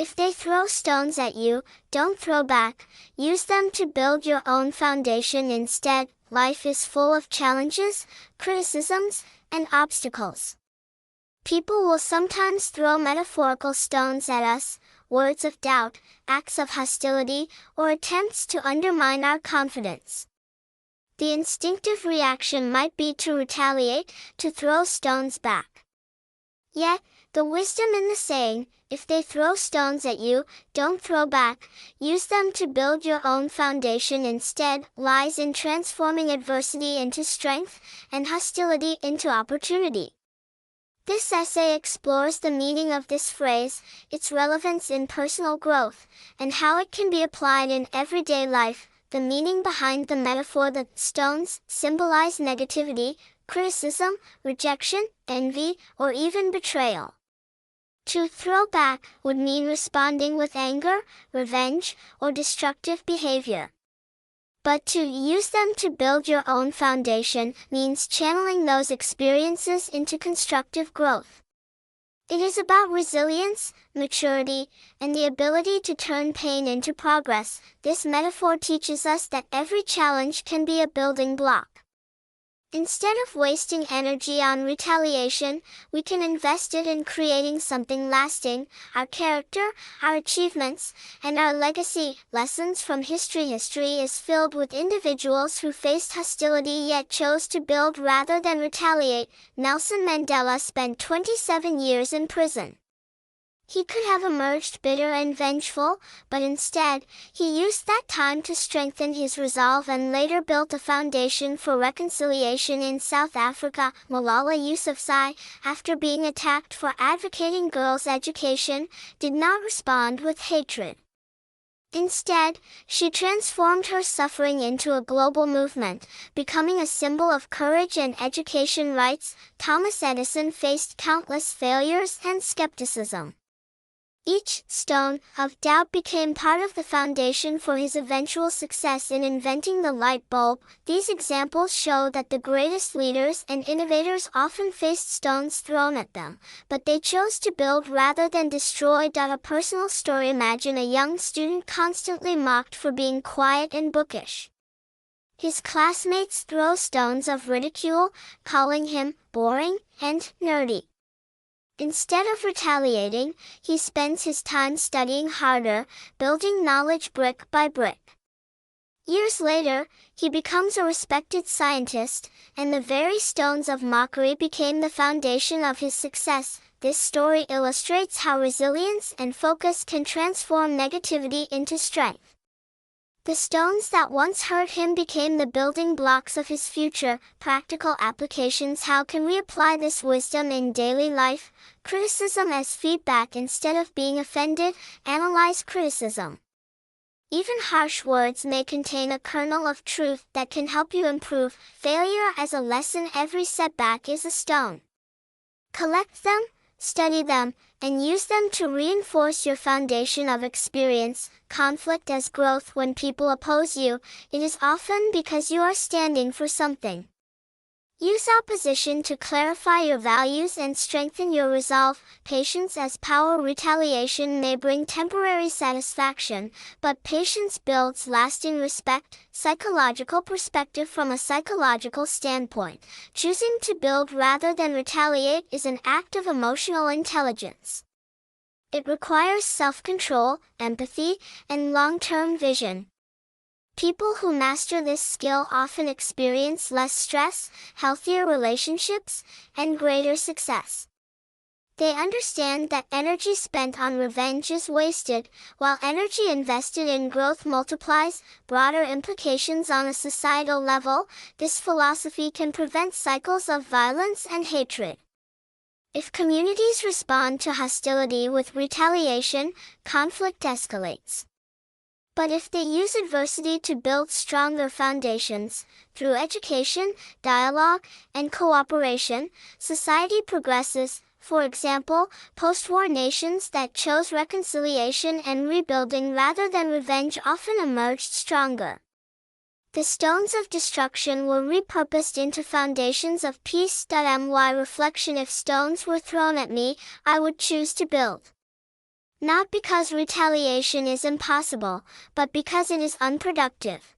If they throw stones at you, don't throw back. Use them to build your own foundation instead. Life is full of challenges, criticisms, and obstacles. People will sometimes throw metaphorical stones at us, words of doubt, acts of hostility, or attempts to undermine our confidence. The instinctive reaction might be to retaliate, to throw stones back. Yet, the wisdom in the saying, if they throw stones at you, don't throw back, use them to build your own foundation instead, lies in transforming adversity into strength, and hostility into opportunity. This essay explores the meaning of this phrase, its relevance in personal growth, and how it can be applied in everyday life. The meaning behind the metaphor: the stones symbolize negativity, criticism, rejection, envy, or even betrayal. To throw back would mean responding with anger, revenge, or destructive behavior. But to use them to build your own foundation means channeling those experiences into constructive growth. It is about resilience, maturity, and the ability to turn pain into progress. This metaphor teaches us that every challenge can be a building block. Instead of wasting energy on retaliation, we can invest it in creating something lasting: our character, our achievements, and our legacy. Lessons from history. History is filled with individuals who faced hostility yet chose to build rather than retaliate. Nelson Mandela spent 27 years in prison. He could have emerged bitter and vengeful, but instead, he used that time to strengthen his resolve and later built a foundation for reconciliation in South Africa. Malala Yousafzai, after being attacked for advocating girls' education, did not respond with hatred. Instead, she transformed her suffering into a global movement, becoming a symbol of courage and education rights. Thomas Edison faced countless failures and skepticism. Each stone of doubt became part of the foundation for his eventual success in inventing the light bulb. These examples show that the greatest leaders and innovators often faced stones thrown at them, but they chose to build rather than destroy. A personal story: imagine a young student constantly mocked for being quiet and bookish. His classmates throw stones of ridicule, calling him boring and nerdy. Instead of retaliating, he spends his time studying harder, building knowledge brick by brick. Years later, he becomes a respected scientist, and the very stones of mockery became the foundation of his success. This story illustrates how resilience and focus can transform negativity into strength. The stones that once hurt him became the building blocks of his future. Practical applications: how can we apply this wisdom in daily life? Criticism as feedback. Instead of being offended, analyze criticism. Even harsh words may contain a kernel of truth that can help you improve. Failure as a lesson. Every setback is a stone. Collect them, study them, and use them to reinforce your foundation of experience. Conflict as growth. When people oppose you, it is often because you are standing for something. Use opposition to clarify your values and strengthen your resolve. Patience as power. Retaliation may bring temporary satisfaction, but patience builds lasting respect. Psychological perspective. From a psychological standpoint, choosing to build rather than retaliate is an act of emotional intelligence. It requires self-control, empathy, and long-term vision. People who master this skill often experience less stress, healthier relationships, and greater success. They understand that energy spent on revenge is wasted, while energy invested in growth multiplies. Broader implications on a societal level: this philosophy can prevent cycles of violence and hatred. If communities respond to hostility with retaliation, conflict escalates. But if they use adversity to build stronger foundations, through education, dialogue, and cooperation, society progresses. For example, post-war nations that chose reconciliation and rebuilding rather than revenge often emerged stronger. The stones of destruction were repurposed into foundations of peace. My reflection: if stones were thrown at me, I would choose to build. Not because retaliation is impossible, but because it is unproductive.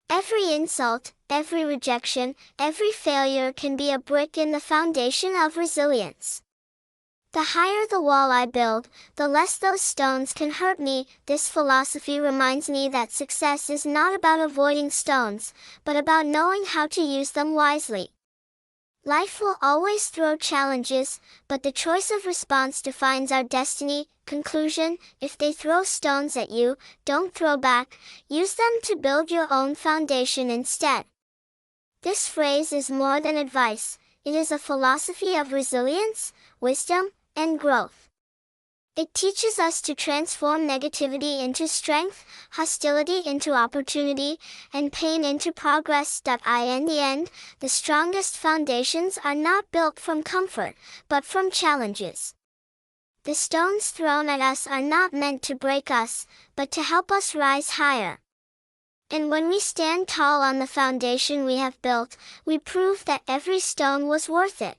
Every insult, every rejection, every failure can be a brick in the foundation of resilience. The higher the wall I build, the less those stones can hurt me. This philosophy reminds me that success is not about avoiding stones, but about knowing how to use them wisely. Life will always throw challenges, but the choice of response defines our destiny. Conclusion: if they throw stones at you, don't throw back. Use them to build your own foundation instead. This phrase is more than advice. It is a philosophy of resilience, wisdom, and growth. It teaches us to transform negativity into strength, hostility into opportunity, and pain into progress. In the end, the strongest foundations are not built from comfort, but from challenges. The stones thrown at us are not meant to break us, but to help us rise higher. And when we stand tall on the foundation we have built, we prove that every stone was worth it.